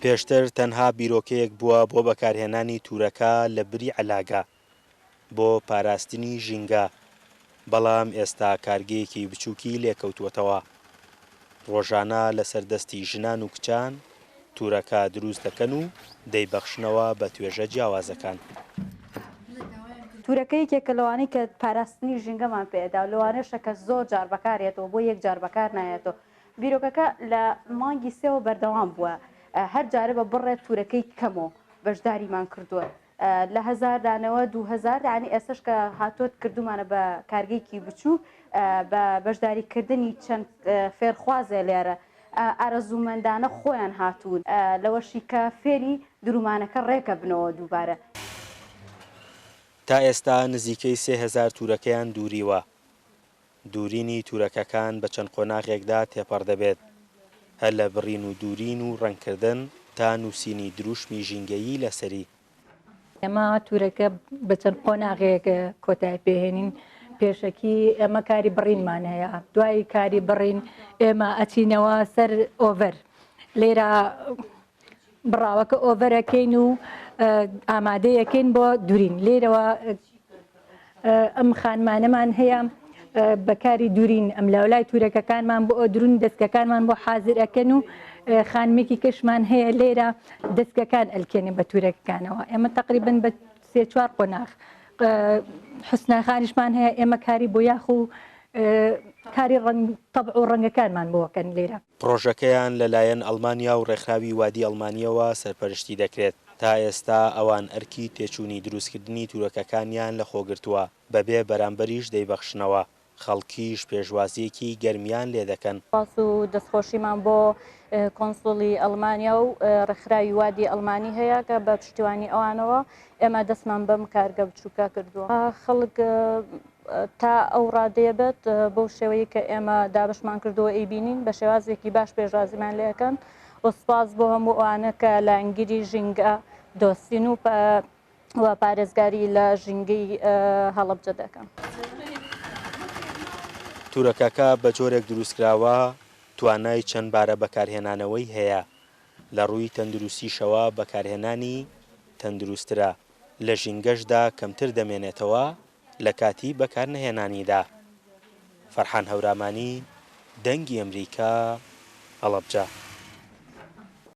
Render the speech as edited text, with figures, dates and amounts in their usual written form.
پێشتر تەنها بیرۆکەیەک بووە بۆ بەکارهێنانی تورەکە لە بری عەلاگە بۆ پاراستنی ژینگە، بەڵام ئێستا کارگەیەکی بچووکی لێکەوتووەتەوە. ڕۆژانە لەسەر دەستی ژنان و کچان تورەکە دروست دەکەن و دەیبەخشنەوە بە توێژە جیاوازەکان. تورەکە یەکێکە لەوانەی کە پاراستنی ژینگەمان پێدا و لەوانەیەشە کە زۆر جار بەکارێتەوە بۆ یەک جار بەکار نایێتەوە. بیرۆکەکە لە مانگی سێەوە بەردەوام بووە، هەر جارە بە بڕێت تورەکەی کەمەوە بەشداریمان کردووە. لە هەزاردانەوە 2000 یعنی ئێستش کە هاتووت کردومانە بە کارگەیەکی بچوو بە بەشداریکردنی چەند فێرخوازێ لێرە ئارەزوومەندانە خۆیان هاتوون لەوەشی کە فێری درومانەکە ڕێکە بنەوە دووبارە. تا ئێستا نزیکەی 3000 تورەکەیان دووریوە. دوورینی تورەکەکان بە چەند قۆناغێکدا تێپەڕ دەبێت، هەر لە بڕین و دوورین و ڕەنگکردن تا نووسینی دروشمی ژینگەیی لەسەری. ئێمە تورەکە بە چەند قۆناغێک کۆتای پێهێنین. پێشەکی ئێمە کاری بڕینمان هەیە، دوای کاری بڕین ئێمە ئەچینەوە سەر ئۆڤەر. لێرە بڕاوەکە ئۆڤەرەکەین و ئامادەیەکەین بۆ دوورین. لێرەوە ئەم خانمانەمان هەیە بەکاری دوورین، ئەم لەولای تورەکەکانمان بۆ ئۆدرون دەستگەکانمان بۆ حازرەکەن و خانمێکی کەشمان هەیە لێرە دەستگەکان ئەلکێنێ بە تورەکەکانەوە. ئێمە تقریبن بە 3-4 قۆناغ حوسناخانیشمان هەیە، ئێمە کاری بۆ یاخ و کاری تەبع و ڕەنگەکانمان بۆکەن لێرە. پرۆژەکەیان لەلایەن ئەڵمانیا و ڕێکخراوی وادی ئەڵمانیەوە سەرپەرشتی دەکرێت. تا ئێستا ئەوان ئەرکی تێچوونی دروستکردنی تورەکەکانیان لەخۆگرتووە، بەبێ بەرامبەریش دەیبەخشنەوە. خەڵکیش پێشوازیەکی گەرمیان لێ دەکەن. سپاس و دەستخۆشیمان بۆ کۆنسوڵی ئەڵمانیا و ڕێکخراوی وادی ئەڵمانی هەیە کە بە پشتیوانی ئەوانەوە ئێمە دەستمان بەم کارگە بچووکە کردووە. خەڵک تا ئەو ڕادێبێت بەو شێوەیە کە ئێمە دابشمان کردووە ئەیبینین بە شێوازێکی باش پێشوازیمان لێەکەن و سپاس بۆ هەموو ئەوانە کە لە ئەنگیری ژینگە دۆستین و پارێزگاری لە ژینگەی هەڵەبجە دەکەن. تورەکەکە بە جۆرێک دروستکراوە توانای چەند بارە بەکارهێنانەوەی هەیە. لە ڕووی تەندروستیشەوە بەکارهێنانی تەندروسترە، لە ژینگەشدا کەمتر دەمێنێتەوە لە کاتی بەکارنەهێنانیدا. فەرحان هەورامانی، دەنگی ئەمریکا، هەڵەبجە.